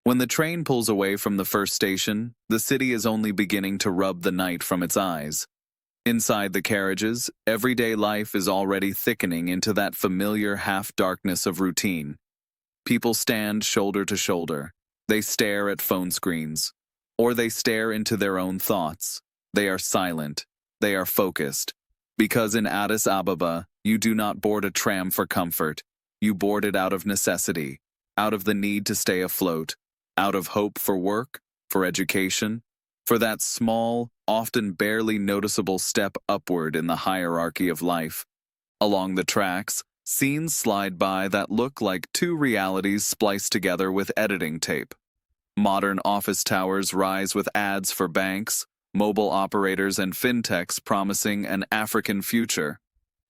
When the train pulls away from the first station, the city is only beginning to rub the night from its eyes. Inside the carriages, everyday life is already thickening into that familiar half-darkness of routine. People stand shoulder to shoulder. They stare at phone screens. Or they stare into their own thoughts. They are silent. They are focused. Because in Addis Ababa, you do not board a tram for comfort. You board it out of necessity, out of the need to stay afloat, out of hope for work, for education, for that small, often barely noticeable step upward in the hierarchy of life. Along the tracks, scenes slide by that look like two realities spliced together with editing tape. Modern office towers rise with ads for banks, mobile operators and fintechs promising an African future.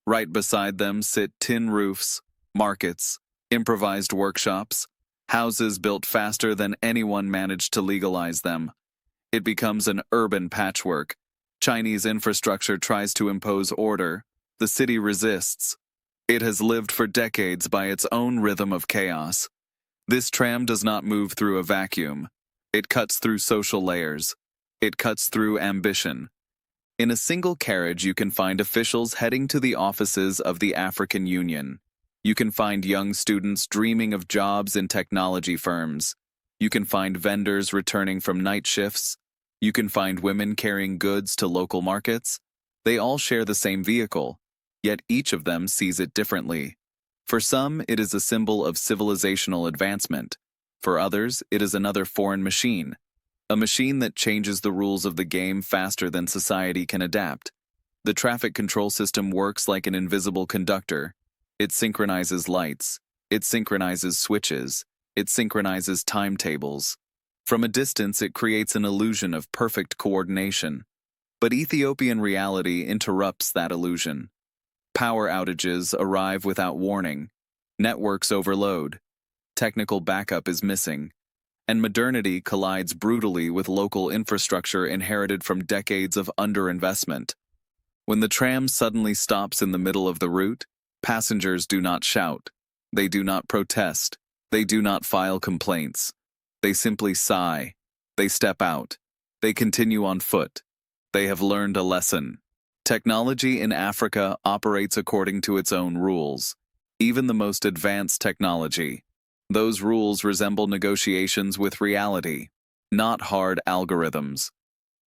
Right beside them sit tin roofs, markets, improvised workshops, houses built faster than anyone managed to legalize them. It becomes an urban patchwork. Chinese infrastructure tries to impose order. The city resists. It has lived for decades by its own rhythm of chaos. This tram does not move through a vacuum. It cuts through social layers. It cuts through ambition. In a single carriage, you can find officials heading to the offices of the African Union. You can find young students dreaming of jobs in technology firms. You can find vendors returning from night shifts. You can find women carrying goods to local markets. They all share the same vehicle, yet each of them sees it differently. For some, it is a symbol of civilizational advancement. For others, it is another foreign machine. A machine that changes the rules of the game faster than society can adapt. The traffic control system works like an invisible conductor. It synchronizes lights. It synchronizes switches. It synchronizes timetables. From a distance, it creates an illusion of perfect coordination. But Ethiopian reality interrupts that illusion. Power outages arrive without warning. Networks overload. Technical backup is missing. And modernity collides brutally with local infrastructure inherited from decades of underinvestment. When the tram suddenly stops in the middle of the route, passengers do not shout. They do not protest. They do not file complaints. They simply sigh. They step out. They continue on foot. They have learned a lesson. Technology in Africa operates according to its own rules. Even the most advanced technology. Those rules resemble negotiations with reality, not hard algorithms.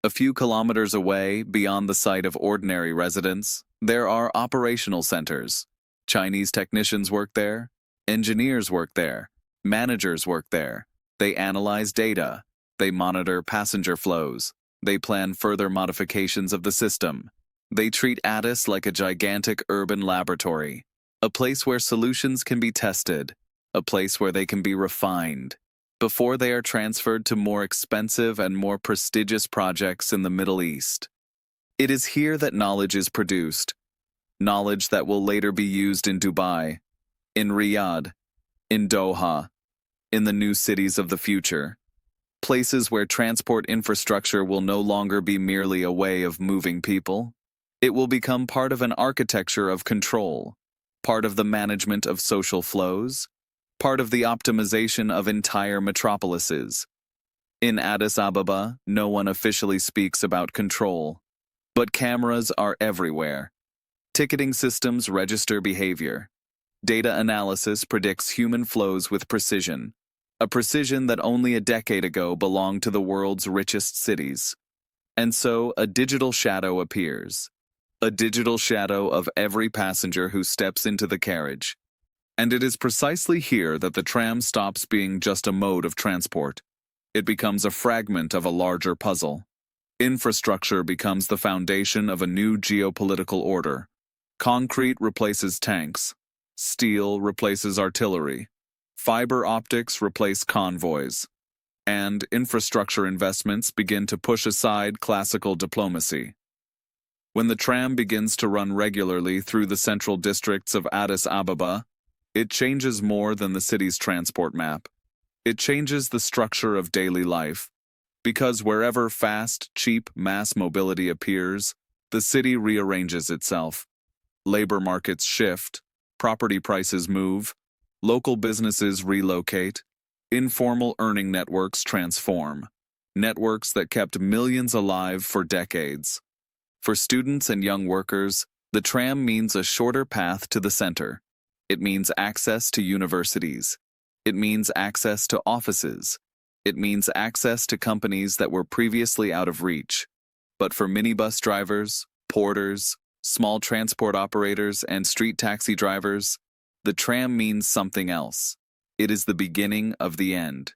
A few kilometers away, beyond the sight of ordinary residents, there are operational centers. Chinese technicians work there. Engineers work there. Managers work there. They analyze data. They monitor passenger flows. They plan further modifications of the system. They treat Addis like a gigantic urban laboratory, a place where solutions can be tested, a place where they can be refined, before they are transferred to more expensive and more prestigious projects in the Middle East. It is here that knowledge is produced, knowledge that will later be used in Dubai, in Riyadh, in Doha, in the new cities of the future, places where transport infrastructure will no longer be merely a way of moving people. It will become part of an architecture of control, part of the management of social flows, part of the optimization of entire metropolises. In Addis Ababa, no one officially speaks about control, but cameras are everywhere. Ticketing systems register behavior. Data analysis predicts human flows with precision, a precision that only a decade ago belonged to the world's richest cities. And so a digital shadow appears. A digital shadow of every passenger who steps into the carriage. And it is precisely here that the tram stops being just a mode of transport. It becomes a fragment of a larger puzzle. Infrastructure becomes the foundation of a new geopolitical order. Concrete replaces tanks. Steel replaces artillery. Fiber optics replace convoys. And infrastructure investments begin to push aside classical diplomacy. When the tram begins to run regularly through the central districts of Addis Ababa, it changes more than the city's transport map. It changes the structure of daily life, because wherever fast, cheap mass mobility appears, the city rearranges itself. Labor markets shift, property prices move, local businesses relocate, Informal earning networks transform. Networks that kept millions alive for decades. For students and young workers, the tram means a shorter path to the center. It means access to universities. It means access to offices. It means access to companies that were previously out of reach. But for minibus drivers, porters, small transport operators, and street taxi drivers, the tram means something else. It is the beginning of the end.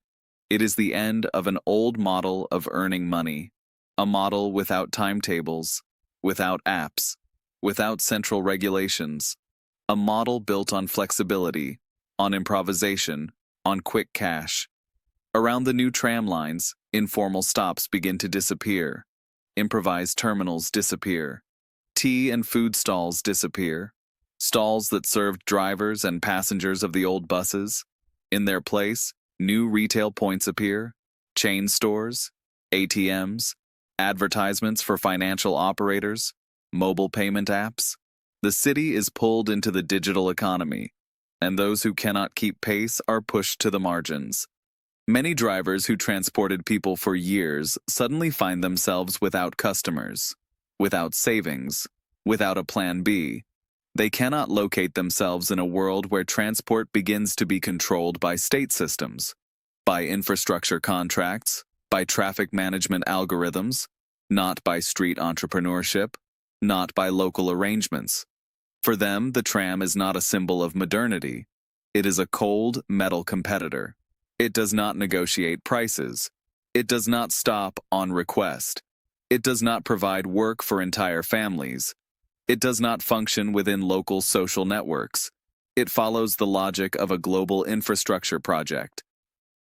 It is the end of an old model of earning money, a model without timetables, without apps, without central regulations, a model built on flexibility, on improvisation, on quick cash. Around the new tram lines, informal stops begin to disappear. Improvised terminals disappear. Tea and food stalls disappear. Stalls that served drivers and passengers of the old buses. In their place, new retail points appear, chain stores, ATMs, advertisements for financial operators, mobile payment apps. The city is pulled into the digital economy, and those who cannot keep pace are pushed to the margins. Many drivers who transported people for years suddenly find themselves without customers, without savings, without a plan B. They cannot locate themselves in a world where transport begins to be controlled by state systems, by infrastructure contracts, by traffic management algorithms, not by street entrepreneurship, not by local arrangements. For them, the tram is not a symbol of modernity. It is a cold, metal competitor. It does not negotiate prices. It does not stop on request. It does not provide work for entire families. It does not function within local social networks. It follows the logic of a global infrastructure project.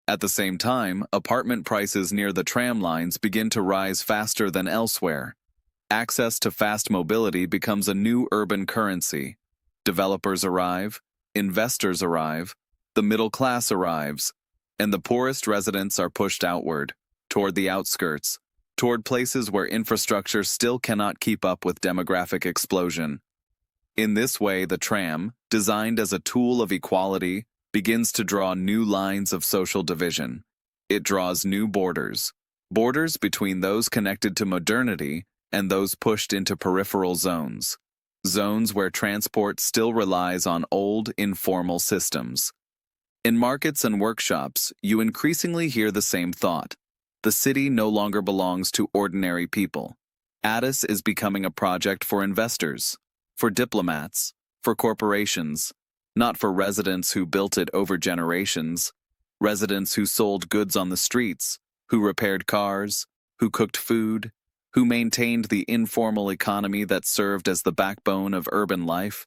At the same time, apartment prices near the tram lines begin to rise faster than elsewhere. Access to fast mobility becomes a new urban currency. Developers arrive, investors arrive, the middle class arrives, and the poorest residents are pushed outward, toward the outskirts, toward places where infrastructure still cannot keep up with demographic explosion. In this way, the tram, designed as a tool of equality, begins to draw new lines of social division. It draws new borders, borders between those connected to modernity and those pushed into peripheral zones, zones where transport still relies on old, informal systems. In markets and workshops, you increasingly hear the same thought. The city no longer belongs to ordinary people. Addis is becoming a project for investors, for diplomats, for corporations, not for residents who built it over generations, residents who sold goods on the streets, who repaired cars, who cooked food, who maintained the informal economy that served as the backbone of urban life.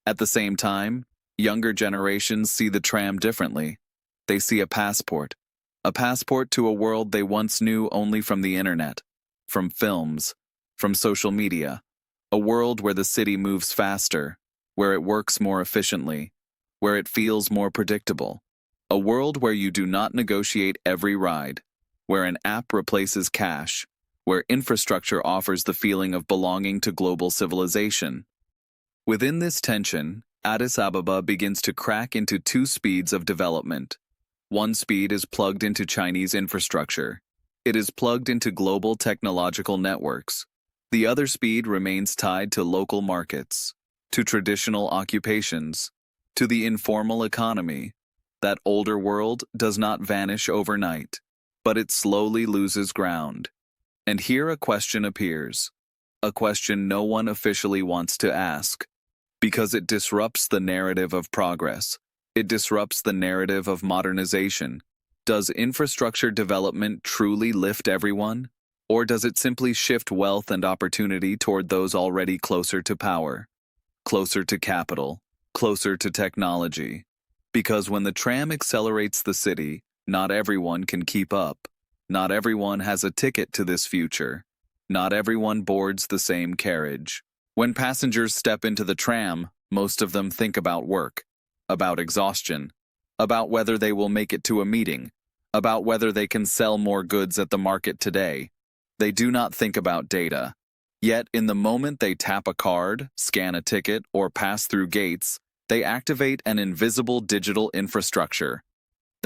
At the same time, younger generations see the tram differently. They see a passport to a world they once knew only from the internet, from films, from social media, a world where the city moves faster, where it works more efficiently, where it feels more predictable, a world where you do not negotiate every ride, where an app replaces cash, where infrastructure offers the feeling of belonging to global civilization. Within this tension, Addis Ababa begins to crack into two speeds of development. One speed is plugged into Chinese infrastructure. It is plugged into global technological networks. The other speed remains tied to local markets, to traditional occupations, to the informal economy. That older world does not vanish overnight, but it slowly loses ground. And here a question appears, a question no one officially wants to ask, because it disrupts the narrative of progress. It disrupts the narrative of modernization. Does infrastructure development truly lift everyone? Or does it simply shift wealth and opportunity toward those already closer to power, closer to capital, closer to technology? Because when the tram accelerates the city, not everyone can keep up. Not everyone has a ticket to this future. Not everyone boards the same carriage. When passengers step into the tram, most of them think about work, about exhaustion, about whether they will make it to a meeting, about whether they can sell more goods at the market today. They do not think about data. Yet, in the moment they tap a card, scan a ticket, or pass through gates, they activate an invisible digital infrastructure.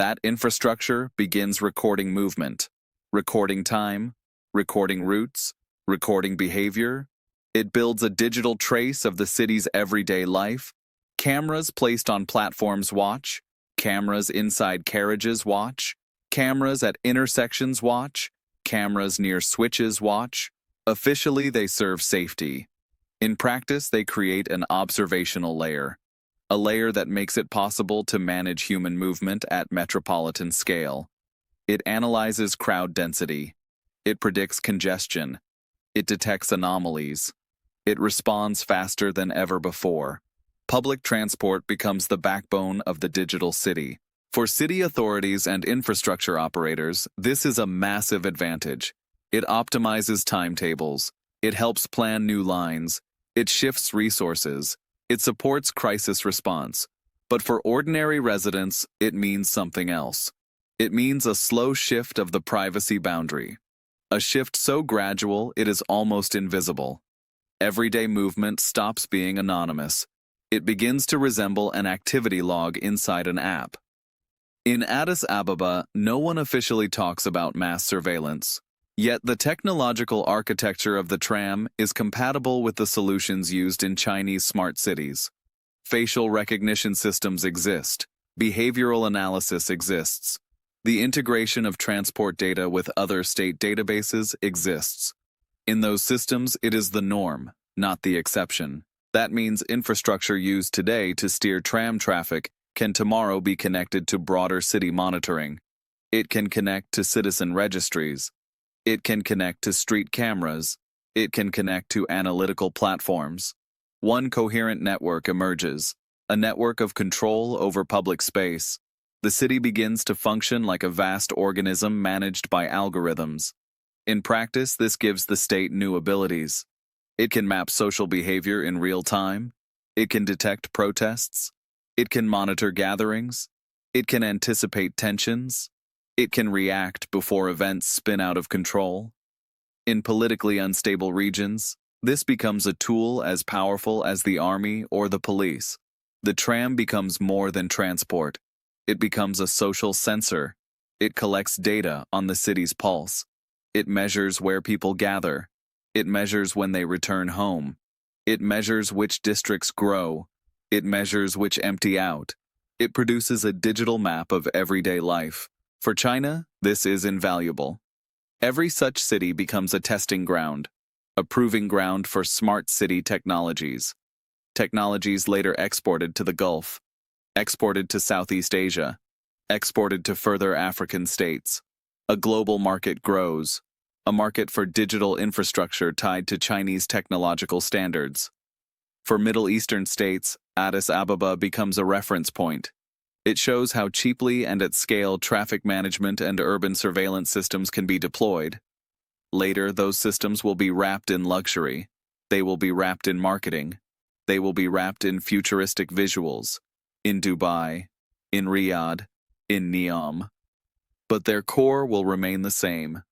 That infrastructure begins recording movement, recording time, recording routes, recording behavior. It builds a digital trace of the city's everyday life. Cameras placed on platforms watch, cameras inside carriages watch, cameras at intersections watch, cameras near switches watch. Officially, they serve safety. In practice, they create an observational layer, a layer that makes it possible to manage human movement at metropolitan scale. It analyzes crowd density. It predicts congestion. It detects anomalies. It responds faster than ever before. Public transport becomes the backbone of the digital city. For city authorities and infrastructure operators, this is a massive advantage. It optimizes timetables. It helps plan new lines. It shifts resources. It supports crisis response. But for ordinary residents, it means something else. It means a slow shift of the privacy boundary. A shift so gradual it is almost invisible. Everyday movement stops being anonymous. It begins to resemble an activity log inside an app. In Addis Ababa, no one officially talks about mass surveillance. Yet the technological architecture of the tram is compatible with the solutions used in Chinese smart cities. Facial recognition systems exist. Behavioral analysis exists. The integration of transport data with other state databases exists. In those systems, it is the norm, not the exception. That means infrastructure used today to steer tram traffic can tomorrow be connected to broader city monitoring. It can connect to citizen registries. It can connect to street cameras. It can connect to analytical platforms. One coherent network emerges, a network of control over public space. The city begins to function like a vast organism managed by algorithms. In practice, this gives the state new abilities. It can map social behavior in real time. It can detect protests. It can monitor gatherings. It can anticipate tensions. It can react before events spin out of control. In politically unstable regions, this becomes a tool as powerful as the army or the police. The tram becomes more than transport. It becomes a social sensor. It collects data on the city's pulse. It measures where people gather. It measures when they return home. It measures which districts grow. It measures which empty out. It produces a digital map of everyday life. For China, this is invaluable. Every such city becomes a testing ground, a proving ground for smart city technologies. Technologies later exported to the Gulf, exported to Southeast Asia, exported to further African states. A global market grows, a market for digital infrastructure tied to Chinese technological standards. For Middle Eastern states, Addis Ababa becomes a reference point. It shows how cheaply and at scale traffic management and urban surveillance systems can be deployed. Later, those systems will be wrapped in luxury. They will be wrapped in marketing. They will be wrapped in futuristic visuals. In Dubai, in Riyadh, in Neom. But their core will remain the same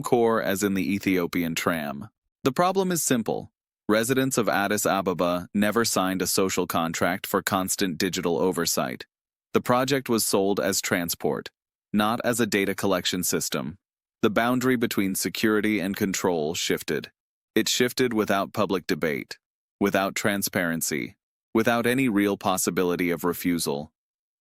core as in the Ethiopian tram. The problem is simple. Residents of Addis Ababa never signed a social contract for constant digital oversight. The project was sold as transport, not as a data collection system. The boundary between security and control shifted. It shifted without public debate, without transparency, without any real possibility of refusal.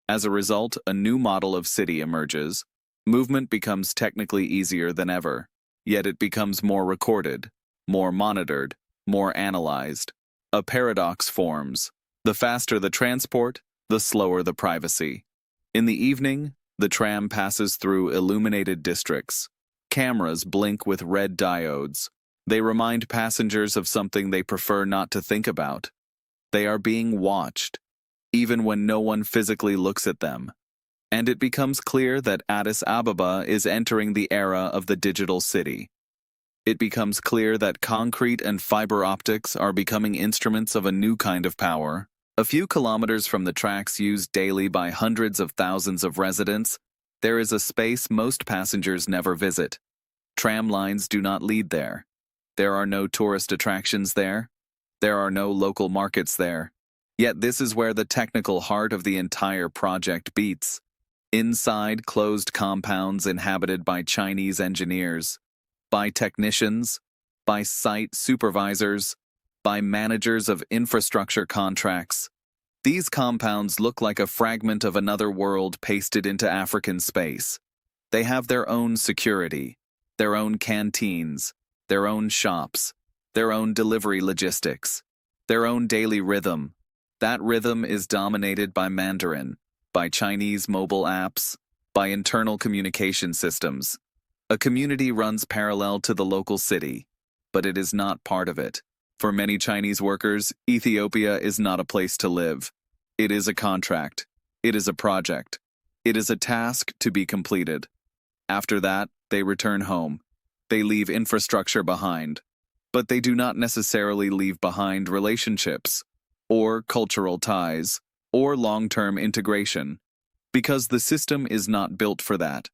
As a result, a new model of city emerges. Movement becomes technically easier than ever, yet it becomes more recorded, more monitored, more analyzed. A paradox forms. The faster the transport, the slower the privacy. In the evening, the tram passes through illuminated districts. Cameras blink with red diodes. They remind passengers of something they prefer not to think about. They are being watched, even when no one physically looks at them. And it becomes clear that Addis Ababa is entering the era of the digital city. It becomes clear that concrete and fiber optics are becoming instruments of a new kind of power. A few kilometers from the tracks used daily by hundreds of thousands of residents, there is a space most passengers never visit. Tram lines do not lead there. There are no tourist attractions there. There are no local markets there. Yet this is where the technical heart of the entire project beats. Inside closed compounds inhabited by Chinese engineers, by technicians, by site supervisors, by managers of infrastructure contracts. These compounds look like a fragment of another world pasted into African space. They have their own security, their own canteens, their own shops, their own delivery logistics, their own daily rhythm. That rhythm is dominated by Mandarin, by Chinese mobile apps, by internal communication systems. A community runs parallel to the local city, but it is not part of it. For many Chinese workers, Ethiopia is not a place to live. It is a contract. It is a project. It is a task to be completed. After that, they return home. They leave infrastructure behind. But they do not necessarily leave behind relationships, or cultural ties, or long-term integration, because the system is not built for that.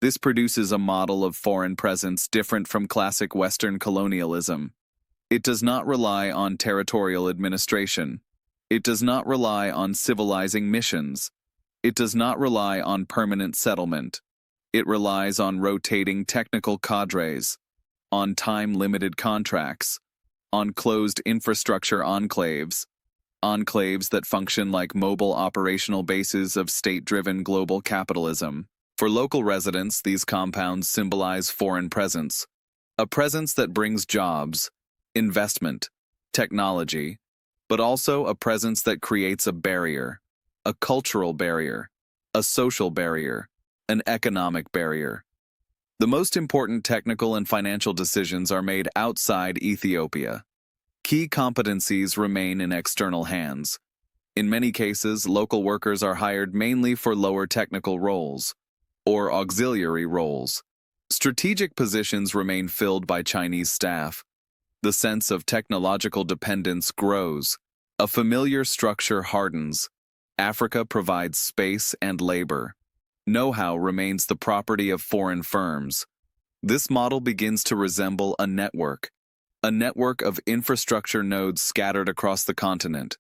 This produces a model of foreign presence different from classic Western colonialism. It does not rely on territorial administration. It does not rely on civilizing missions. It does not rely on permanent settlement. It relies on rotating technical cadres, on time-limited contracts, on closed infrastructure enclaves that function like mobile operational bases of state-driven global capitalism. For local residents, these compounds symbolize foreign presence, a presence that brings jobs, investment, technology, but also a presence that creates a barrier, a cultural barrier, a social barrier, an economic barrier. The most important technical and financial decisions are made outside Ethiopia. Key competencies remain in external hands. In many cases, local workers are hired mainly for lower technical roles, or auxiliary roles. Strategic positions remain filled by Chinese staff. The sense of technological dependence grows. A familiar structure hardens. Africa provides space and labor. Know-how remains the property of foreign firms. This model begins to resemble a network of infrastructure nodes scattered across the continent.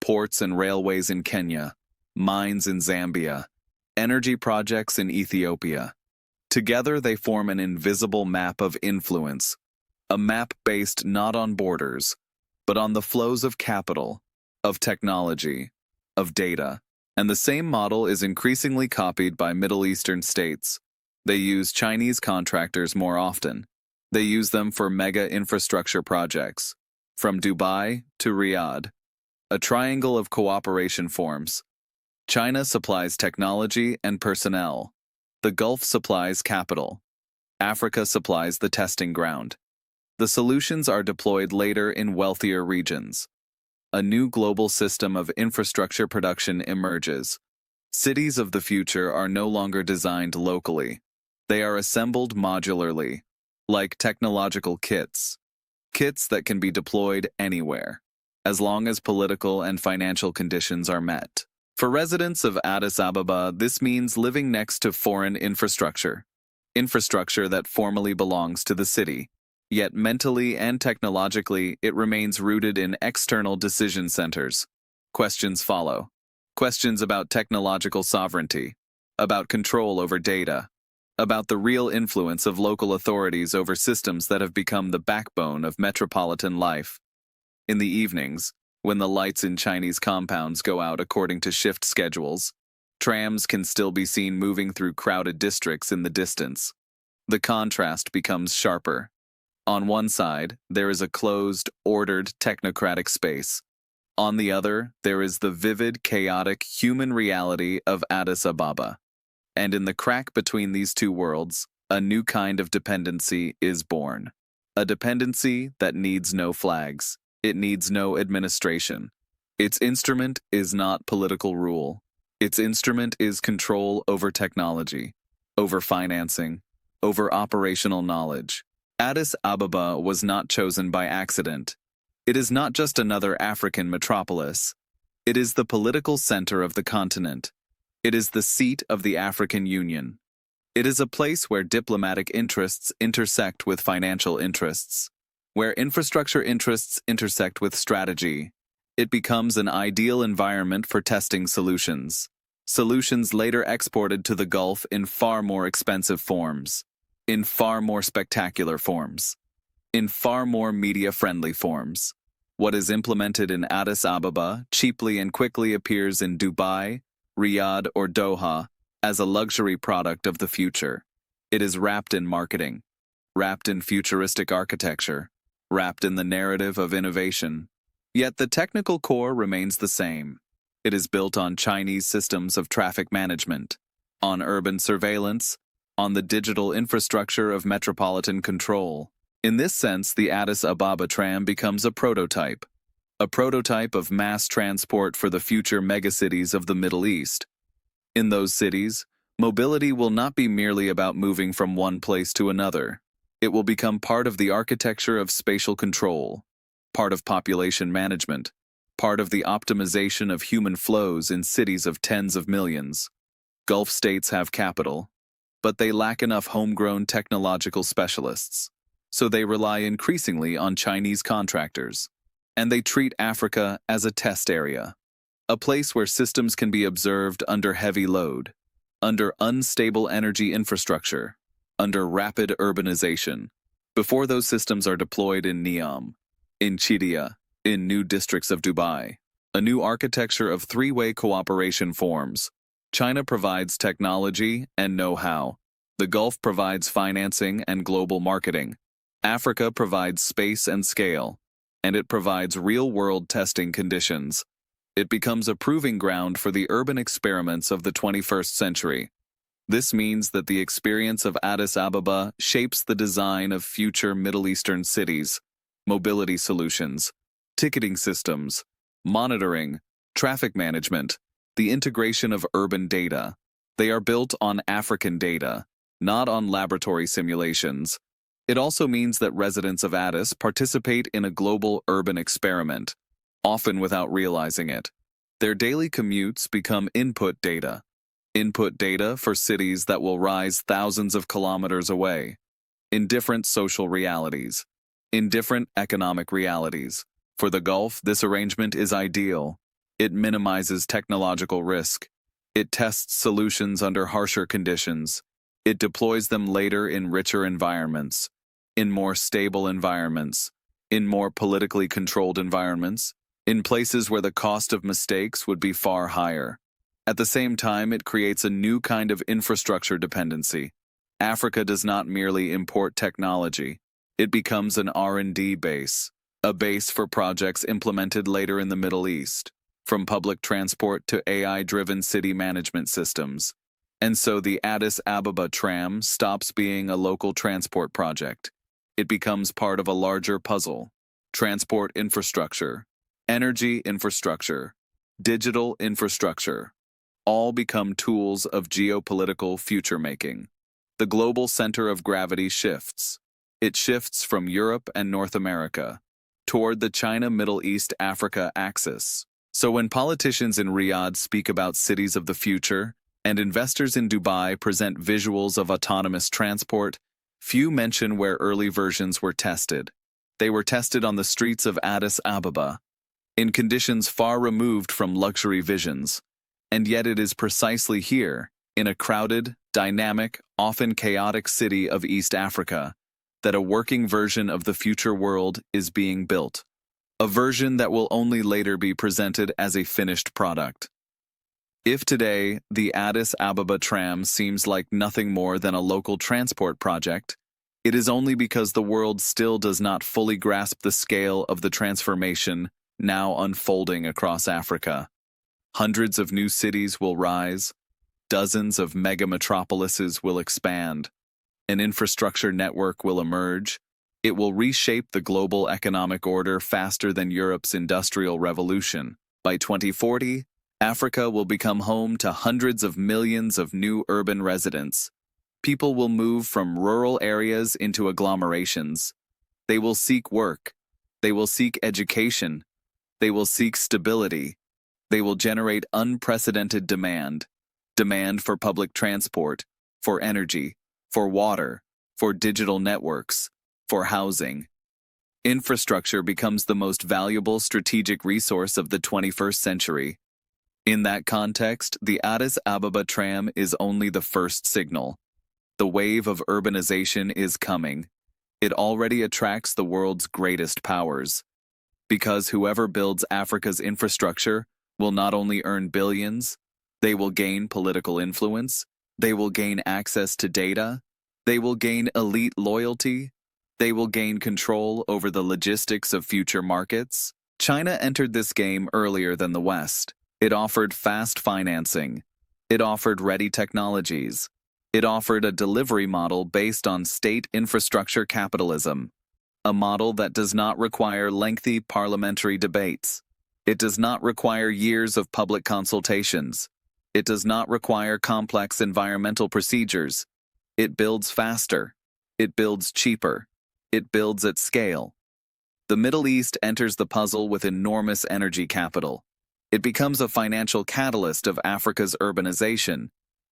Ports and railways in Kenya, mines in Zambia, energy projects in Ethiopia. Together they form an invisible map of influence, a map based not on borders, but on the flows of capital, of technology, of data. And the same model is increasingly copied by Middle Eastern states. They use Chinese contractors more often. They use them for mega infrastructure projects. From Dubai to Riyadh, a triangle of cooperation forms. China supplies technology and personnel. The Gulf supplies capital. Africa supplies the testing ground. The solutions are deployed later in wealthier regions. A new global system of infrastructure production emerges. Cities of the future are no longer designed locally. They are assembled modularly, like technological kits that can be deployed anywhere, as long as political and financial conditions are met. For residents of Addis Ababa, this means living next to foreign infrastructure that formally belongs to the city. Yet mentally and technologically, it remains rooted in external decision centers. Questions follow. Questions about technological sovereignty, about control over data, about the real influence of local authorities over systems that have become the backbone of metropolitan life. In the evenings, when the lights in Chinese compounds go out according to shift schedules, trams can still be seen moving through crowded districts in the distance. The contrast becomes sharper. On one side, there is a closed, ordered, technocratic space. On the other, there is the vivid, chaotic human reality of Addis Ababa. And in the crack between these two worlds, a new kind of dependency is born. A dependency that needs no flags. It needs no administration. Its instrument is not political rule. Its instrument is control over technology, over financing, over operational knowledge. Addis Ababa was not chosen by accident. It is not just another African metropolis. It is the political center of the continent. It is the seat of the African Union. It is a place where diplomatic interests intersect with financial interests, where infrastructure interests intersect with strategy. It becomes an ideal environment for testing solutions. Solutions later exported to the Gulf in far more expensive forms, in far more spectacular forms, in far more media-friendly forms. What is implemented in Addis Ababa cheaply and quickly appears in Dubai, Riyadh, or Doha as a luxury product of the future. It is wrapped in marketing, wrapped in futuristic architecture, wrapped in the narrative of innovation. Yet the technical core remains the same. It is built on Chinese systems of traffic management, on urban surveillance, on the digital infrastructure of metropolitan control. In this sense, the Addis Ababa Tram becomes a prototype of mass transport for the future megacities of the Middle East. In those cities, mobility will not be merely about moving from one place to another. It will become part of the architecture of spatial control, part of population management, part of the optimization of human flows in cities of tens of millions. Gulf states have capital, but they lack enough homegrown technological specialists. So they rely increasingly on Chinese contractors. And they treat Africa as a test area, a place where systems can be observed under heavy load, under unstable energy infrastructure, under rapid urbanization, before those systems are deployed in Neom, in Chidia, in new districts of Dubai. A new architecture of three-way cooperation forms. China provides technology and know-how. The Gulf provides financing and global marketing. Africa provides space and scale, and it provides real-world testing conditions. It becomes a proving ground for the urban experiments of the 21st century. This means that the experience of Addis Ababa shapes the design of future Middle Eastern cities, mobility solutions, ticketing systems, monitoring, traffic management, the integration of urban data. They are built on African data, not on laboratory simulations. It also means that residents of Addis participate in a global urban experiment, often without realizing it. Their daily commutes become input data for cities that will rise thousands of kilometers away, in different social realities, in different economic realities. For the Gulf, this arrangement is ideal. It minimizes technological risk. It tests solutions under harsher conditions. It deploys them later in richer environments, in more stable environments, in more politically controlled environments, in places where the cost of mistakes would be far higher. At the same time, it creates a new kind of infrastructure dependency. Africa does not merely import technology. It becomes an R&D base, a base for projects implemented later in the Middle East, from public transport to AI-driven city management systems. And so the Addis Ababa Tram stops being a local transport project. It becomes part of a larger puzzle. Transport infrastructure, energy infrastructure, digital infrastructure, all become tools of geopolitical future-making. The global center of gravity shifts. It shifts from Europe and North America toward the China-Middle East-Africa axis. So when politicians in Riyadh speak about cities of the future, and investors in Dubai present visuals of autonomous transport, few mention where early versions were tested. They were tested on the streets of Addis Ababa, in conditions far removed from luxury visions. And yet it is precisely here, in a crowded, dynamic, often chaotic city of East Africa, that a working version of the future world is being built. A version that will only later be presented as a finished product. If today, the Addis Ababa Tram seems like nothing more than a local transport project, it is only because the world still does not fully grasp the scale of the transformation now unfolding across Africa. Hundreds of new cities will rise, dozens of mega-metropolises will expand, an infrastructure network will emerge. It will reshape the global economic order faster than Europe's industrial revolution. By 2040, Africa will become home to hundreds of millions of new urban residents. People will move from rural areas into agglomerations. They will seek work. They will seek education. They will seek stability. They will generate unprecedented demand. Demand for public transport, for energy, for water, for digital networks, for housing. Infrastructure becomes the most valuable strategic resource of the 21st century. In that context, the Addis Ababa Tram is only the first signal. The wave of urbanization is coming. It already attracts the world's greatest powers. Because whoever builds Africa's infrastructure will not only earn billions, they will gain political influence, they will gain access to data, they will gain elite loyalty, they will gain control over the logistics of future markets. China entered this game earlier than the West. It offered fast financing. It offered ready technologies. It offered a delivery model based on state infrastructure capitalism, a model that does not require lengthy parliamentary debates. It does not require years of public consultations. It does not require complex environmental procedures. It builds faster. It builds cheaper. It builds at scale. The Middle East enters the puzzle with enormous energy capital. It becomes a financial catalyst of Africa's urbanization.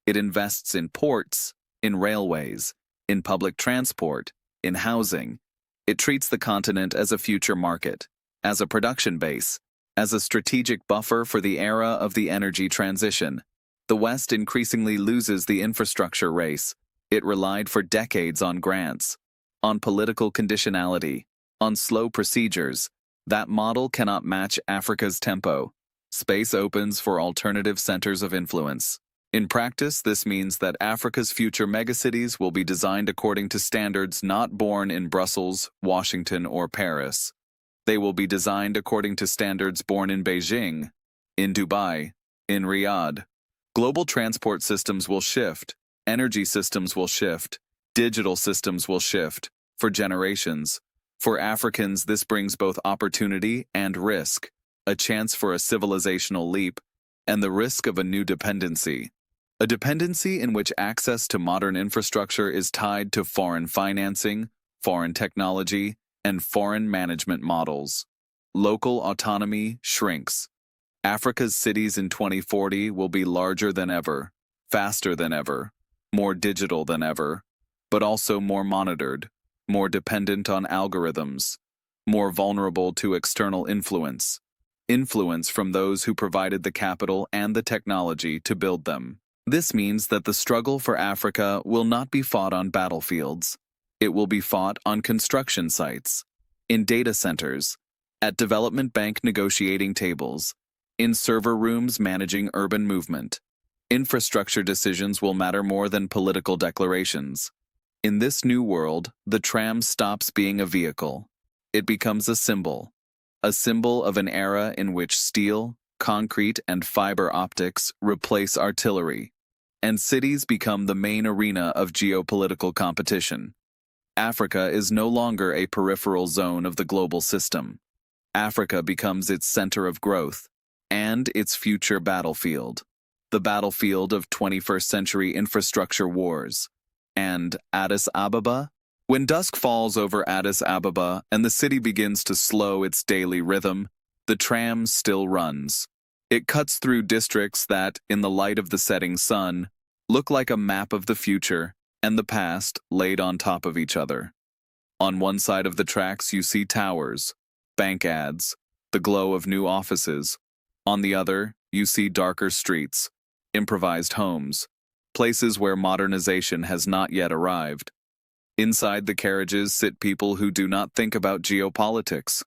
It invests in ports, in railways, in public transport, in housing. It treats the continent as a future market, as a production base, as a strategic buffer for the era of the energy transition. The West increasingly loses the infrastructure race. It relied for decades on grants, on political conditionality, on slow procedures. That model cannot match Africa's tempo. Space opens for alternative centers of influence. In practice, this means that Africa's future megacities will be designed according to standards not born in Brussels, Washington, or Paris. They will be designed according to standards born in Beijing, in Dubai, in Riyadh. Global transport systems will shift, energy systems will shift, digital systems will shift, for generations. For Africans, this brings both opportunity and risk, a chance for a civilizational leap, and the risk of a new dependency. A dependency in which access to modern infrastructure is tied to foreign financing, foreign technology, and foreign management models. Local autonomy shrinks. Africa's cities in 2040 will be larger than ever, faster than ever, more digital than ever, but also more monitored, more dependent on algorithms, more vulnerable to external influence from those who provided the capital and the technology to build them. This means that the struggle for Africa will not be fought on battlefields. It will be fought on construction sites, in data centers, at development bank negotiating tables, in server rooms managing urban movement. Infrastructure decisions will matter more than political declarations. In this new world, the tram stops being a vehicle. It becomes a symbol of an era in which steel, concrete, and fiber optics replace artillery, and cities become the main arena of geopolitical competition. Africa is no longer a peripheral zone of the global system. Africa becomes its center of growth and its future battlefield, the battlefield of 21st century infrastructure wars. And Addis Ababa? When dusk falls over Addis Ababa and the city begins to slow its daily rhythm, the tram still runs. It cuts through districts that, in the light of the setting sun, look like a map of the future and the past laid on top of each other. On one side of the tracks you see towers, bank ads, the glow of new offices. On the other, you see darker streets, improvised homes, places where modernization has not yet arrived. Inside the carriages sit people who do not think about geopolitics.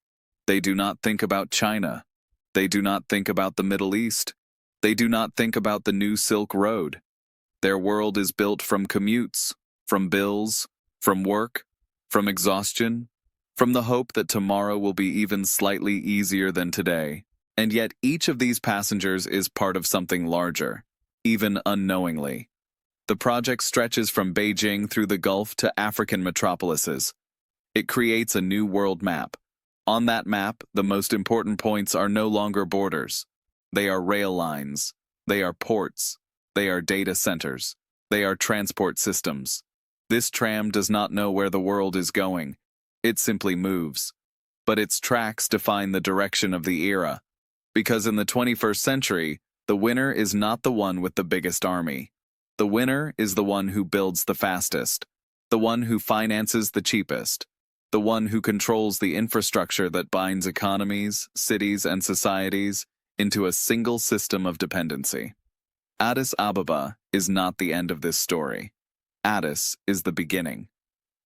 They do not think about China. They do not think about the Middle East. They do not think about the new Silk Road. Their world is built from commutes, from bills, from work, from exhaustion, from the hope that tomorrow will be even slightly easier than today. And yet each of these passengers is part of something larger, even unknowingly. The project stretches from Beijing through the Gulf to African metropolises. It creates a new world map. On that map, the most important points are no longer borders. They are rail lines. They are ports. They are data centers. They are transport systems. This tram does not know where the world is going. It simply moves. But its tracks define the direction of the era. Because in the 21st century, the winner is not the one with the biggest army. The winner is the one who builds the fastest, the one who finances the cheapest, the one who controls the infrastructure that binds economies, cities, and societies into a single system of dependency. Addis Ababa is not the end of this story. Addis is the beginning.